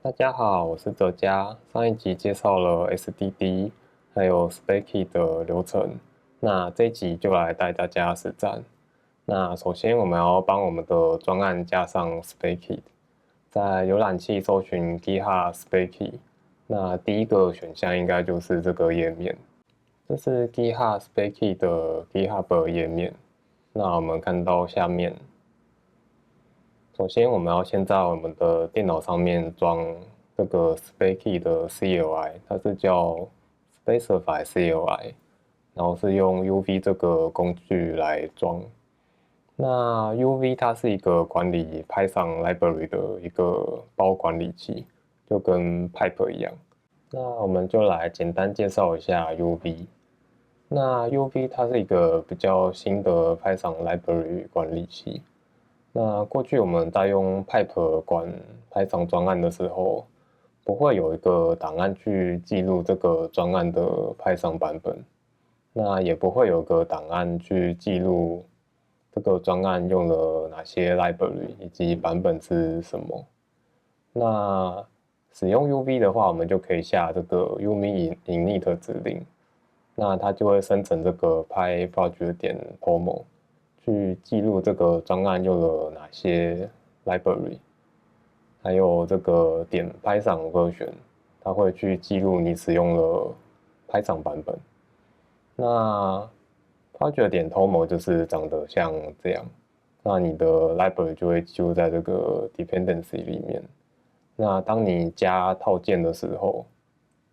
大家好，我是哲嘉。上一集介绍了 SDD 还有 Spakey 的流程，那这一集就来带大家实战。那首先我们要帮我们的专案加上 Spakey，在浏览器搜寻 GitHub Spakey，那第一个选项应该就是这个页面，这是 GitHub Spakey 的 GitHub 页面。那我们看到下面。首先，我们要先在我们的电脑上面装这个 Spakey 的 CLI，它是叫 Specify CLI，然后是用 UV 这个工具来装。那 UV 它是一个管理 Python library 的一个包管理器，就跟 Pipe 一样。那我们就来简单介绍一下 UV。那 UV 它是一个比较新的 Python library 管理器。那过去我们在用 Pipe 管 Python 专案的时候，不会有一个档案去记录这个专案的 Python 版本，那也不会有个档案去记录这个专案用了哪些 library 以及版本是什么。那使用 UV 的话，我们就可以下这个 UMI-init 指令，那它就会生成这个 pyproject.toml。去记录这个专案用了哪些 library，还有这个点 Python version，它会去记录你使用了 Python 版本。那 project 点 toml 就是长得像这样，那你的 library 就会记录在这个 dependency 里面。那当你加套件的时候，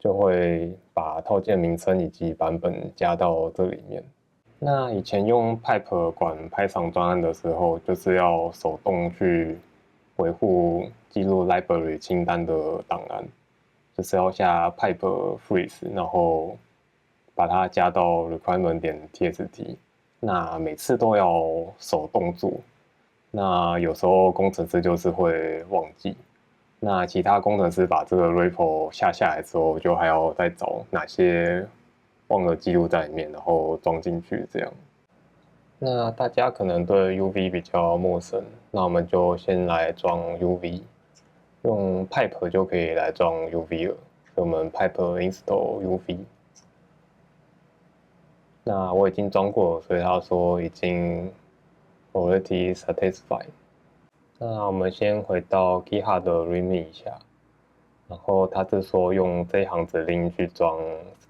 就会把套件名称以及版本加到这里面。那以前用 Pipe 管 Python 专案的时候，就是要手动去维护记录 library 清单的档案，就是要下 Pipe freeze，然后把它加到 requirement.txt。那每次都要手动做，那有时候工程师就是会忘记，那其他工程师把这个 repo 下来之后，就还要再找哪些忘了记录在里面，然后装进去这样。那大家可能对 UV 比较陌生，那我们就先来装 UV，用 pipe 就可以来装 UV 了。所以我们 pipe install UV。那我已经装过了，所以他说已经 already satisfied。那我们先回到 GitHub 的 README 一下，然后他是说用这一行指令去装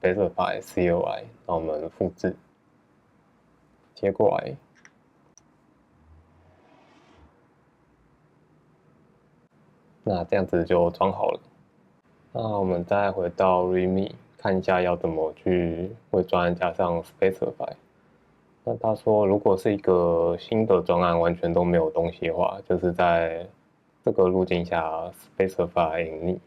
specify CLI，那我们复制贴过来。那这样子就装好了。那我们再回到 README 看一下要怎么去为专案加上 specify。那他说，如果是一个新的专案完全都没有东西的话，就是在这个路径下 specify init，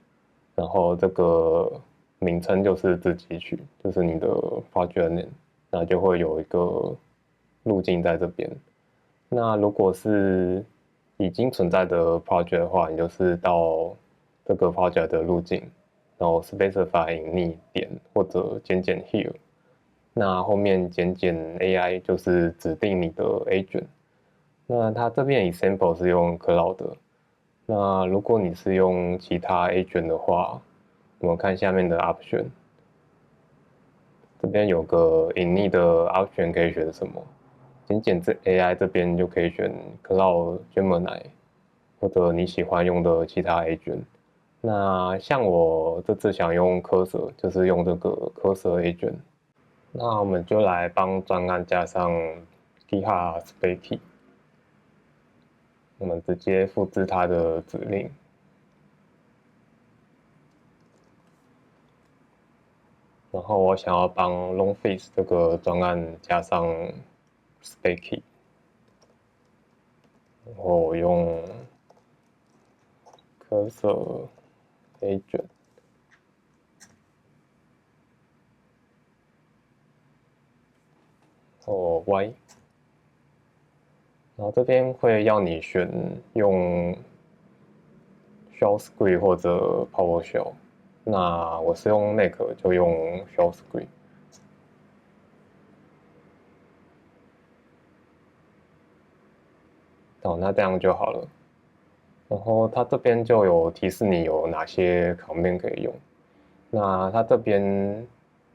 然后这个名称就是自己取，就是你的 project name，那就会有一个路径在这边。那如果是已经存在的 project 的话，你就是到这个 project 的路径，然后 specify init 点或者_here，那后面_AI 就是指定你的 agent。那它这边 example 是用 Cloud 的，那如果你是用其他 agent 的话，我们看下面的 option，这边有个 init 的 option 可以选什么？这 AI 这边就可以选 Cloud Gemini，或者你喜欢用的其他 agent。那像我这次想用 Cursor，就是用这个 Cursor agent。那我们就来帮专案加上 GitHub Spakey，我们直接复制它的指令。然后我想要帮 Longface 这个专案加上 Spakey，然后我用 Cursor agent，或 Y，然后这边会要你选用 Shell Script 或者 PowerShell。那我是用 Mac，就用 Shell Script。哦，那这样就好了。然后它这边就有提示你有哪些 command 可以用。那它这边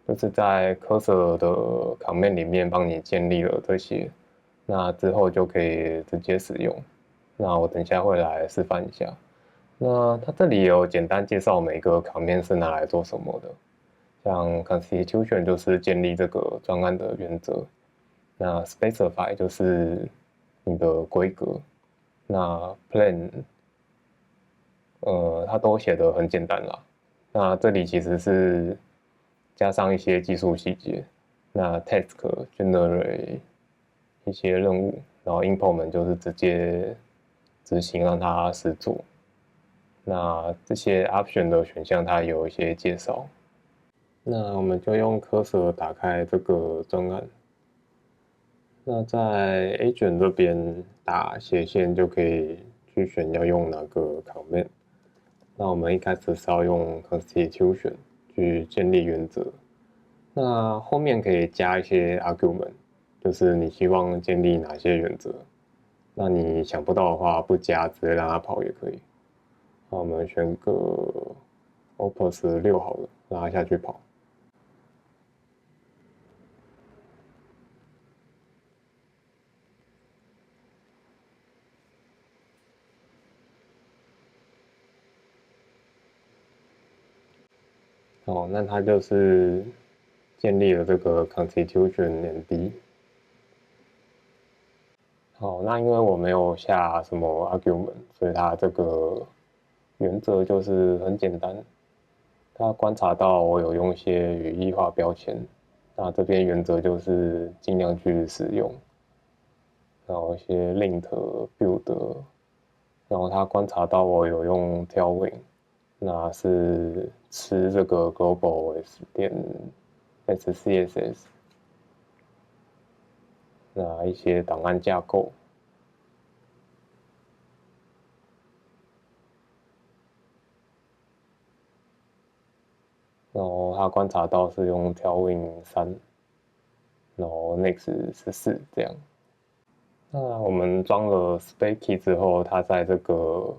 就是在 cursor 的 command 里面帮你建立了这些，那之后就可以直接使用。那我等一下会来示范一下。那它这里有简单介绍每个 command 是拿来做什么的，像 constitution 就是建立这个专案的原则，那 specify 就是你的规格，那 plan 它都写得很简单啦。那这里其实是加上一些技术细节，那 task generate 一些任务，然后 implement 就是直接执行让它实做。那这些 option 的选项它有一些介绍。那我们就用 cursor 打开这个专案。那在 agent 这边打斜线就可以去选要用哪个 command。那我们一开始是要用 constitution 去建立原则，那后面可以加一些 argument， 就是你希望建立哪些原则。那你想不到的话不加，直接让它跑也可以。那我们选个 opus 6好了，让它下去跑。哦，那它就是建立了这个 constitution MD。好，那因为我没有下什么 argument，所以它这个原则就是很简单。它观察到我有用一些语义化标签，那这边原则就是尽量去使用。然后一些 lint build，然后它观察到我有用 tailwind，那是吃这个 global s 点 SCSS， 那一些档案架构。然后他观察到是用 tailwind 3，然后 next 14这样。那我们装了 Spacey 之后，它在这个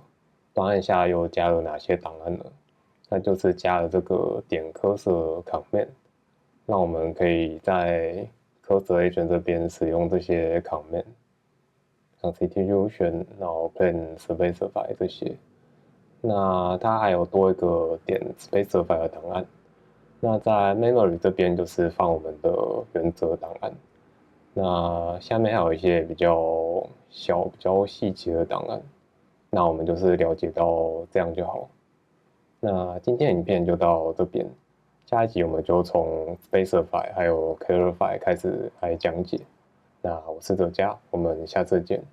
端案下又加了哪些档案呢？那就是加了这个点 cursor command， 那我们可以在 cursor agent 这边使用这些 command， 像 constitution， 然后 plan specify 这些。那它还有多一个点 specify 的档案。那在 memory 这边就是放我们的原则档案。那下面还有一些比较小、比较细节的档案，那我们就是了解到这样就好。那今天影片就到这边，下一集我们就从 specify 还有 clarify 开始来讲解。那我是哲嘉，我们下次见。